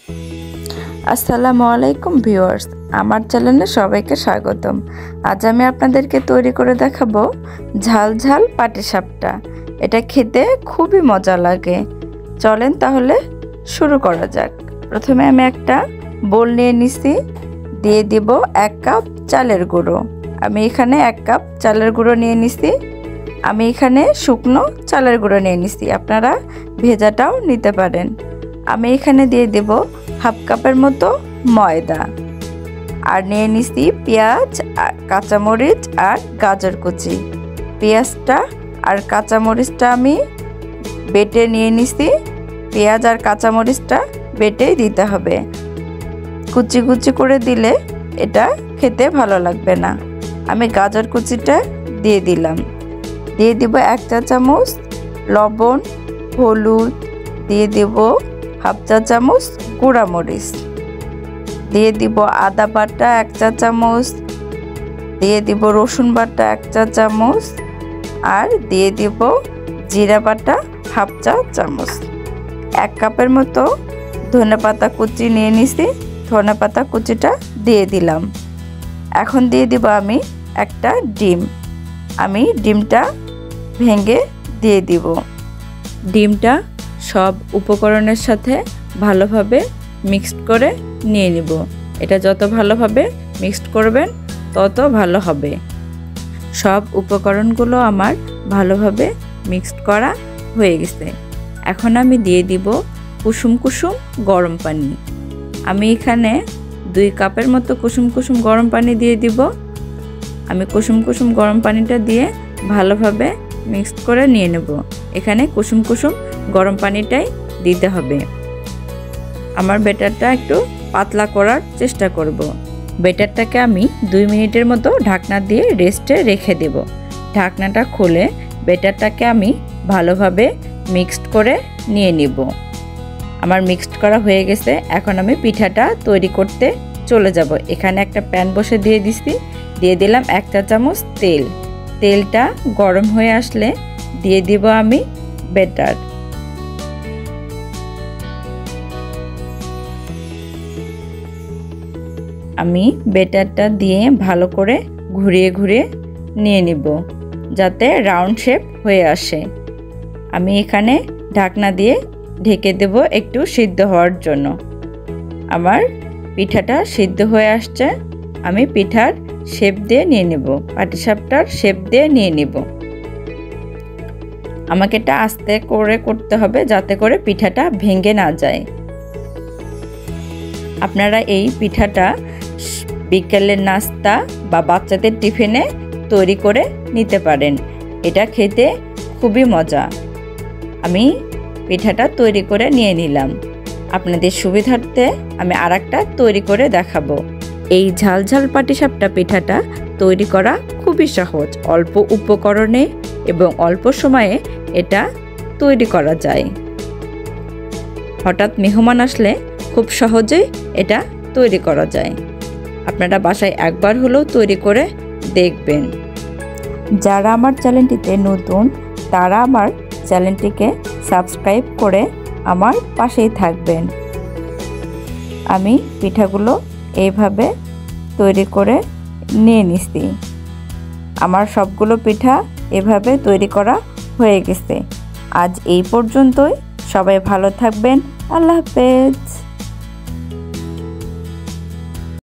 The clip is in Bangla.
আসসালামু আলাইকুম ভিউয়ার্স, আমার চ্যানেলে সবাইকে স্বাগতম। আজ আমি আপনাদেরকে তৈরি করে দেখাবো ঝাল ঝাল পাটিসাপটা। এটা খেতে খুবই মজা লাগে। চলেন তাহলে শুরু করা যাক। প্রথমে আমি একটা বোল নিয়ে নিছি, দিয়ে দিব 1 কাপ চালের গুঁড়ো। আমি এখানে 1 কাপ চালের গুঁড়ো নিয়ে নিছি। আমি এখানে শুকনো চালের গুঁড়ো নিয়ে নিছি, আপনারা ভেজাটাও নিতে পারেন। আমি এখানে দিয়ে দেব হাফ কাপের মতো ময়দা, আর নিয়ে নিছি পেঁয়াজ, কাঁচামরিচ আর গাজর কুচি। পেঁয়াজটা আর কাঁচামরিচটা আমি বেটে নিয়ে নিছি। পেঁয়াজ আর কাঁচামরিচটা বেটেই দিতে হবে, কুচি কুচি করে দিলে এটা খেতে ভালো লাগবে না। আমি গাজর কুচিটা দিয়ে দিলাম। দিয়ে দিব 1 চা চামচ লবণ, হলুদ, দিয়ে দেব হাফ চা চামচ গুঁড়া মরিচ, দিয়ে দিব আদা বাটা 1 চা চামচ, দিয়ে দিব রসুন বাটা 1 চা চামচ, আর দিয়ে দিব জিরা বাটা হাফ চা চামচ। 1 কাপের মতো ধনেপাতা কুচি নিয়ে নিছি, ধনেপাতা কুচিটা দিয়ে দিলাম। এখন দিয়ে দিব আমি একটা ডিম। আমি ডিমটা ভেঙে দিয়ে দিব। ডিমটা সব উপকরণের সাথে ভালোভাবে মিক্সড করে নিয়ে নিব। এটা যত ভালোভাবে মিক্সড করবেন তত ভালো হবে। সব উপকরণগুলো আমার ভালোভাবে মিক্সড করা হয়ে গেছে। এখন আমি দিয়ে দিব কুসুম কুসুম গরম পানি। আমি এখানে 2 কাপের মতো কুসুম কুসুম গরম পানি দিয়ে দিব। আমি কুসুম কুসুম গরম পানিটা দিয়ে ভালোভাবে মিক্সড করে নিয়ে নেব। এখানে কুসুম কুসুম গরম পানিটাই দিতে হবে। আমার ব্যাটারটা একটু পাতলা করার চেষ্টা করব। ব্যাটারটাকে আমি 2 মিনিটের মতো ঢাকনা দিয়ে রেস্টে রেখে দেব। ঢাকনাটা খুলে ব্যাটারটাকে আমি ভালোভাবে মিক্সড করে নিয়ে নিব। আমার মিক্সড করা হয়ে গেছে। এখন আমি পিঠাটা তৈরি করতে চলে যাব। এখানে একটা প্যান বসে দিয়ে দিছি, দিয়ে দিলাম 1 চা চামচ তেল। তেলটা গরম হয়ে আসলে দিয়ে দিব আমি ব্যাটার। আমি ব্যাটারটা দিয়ে ভালো করে ঘুরিয়ে ঘুরিয়ে নিয়ে নিব যাতে রাউন্ড শেপ হয়ে আসে। আমি এখানে ঢাকনা দিয়ে ঢেকে দেব একটু সিদ্ধ হওয়ার জন্য। আমার পিঠাটা সিদ্ধ হয়ে আসছে। আমি পিঠার শেপ দিয়ে নিয়ে নেব, পাটিসাপটার শেপ দিয়ে নিয়ে নেব। আমাকে এটা আস্তে করে করতে হবে যাতে করে পিঠাটা ভেঙে না যায়। আপনারা এই পিঠাটা বিকেলের নাস্তা বা বাচ্চাদের টিফিনে তৈরি করে নিতে পারেন। এটা খেতে খুবই মজা। আমি পিঠাটা তৈরি করে নিয়ে নিলাম। আপনাদের সুবিধার্থে আমি আরেকটা তৈরি করে দেখাবো। এই ঝাল ঝাল পাটিসাপটা পিঠাটা তৈরি করা খুবই সহজ। অল্প উপকরণে এবং অল্প সময়ে এটা তৈরি করা যায়। হঠাৎ মেহমান আসলে খুব সহজেই এটা তৈরি করা যায়। আপনারা বাসায় একবার হলেও তৈরি করে দেখবেন। যারা আমার চ্যানেলটিতে নতুন তারা আমার চ্যানেলটিকে সাবস্ক্রাইব করে আমার পাশেই থাকবেন। আমি পিঠাগুলো এইভাবে তৈরি করে নিয়ে নিছি। আমার সবগুলো পিঠা এভাবে তৈরি করা হয়ে গেছে। আজ এই পর্যন্তই। সবাই ভালো থাকবেন। আল্লাহ হাফেজ।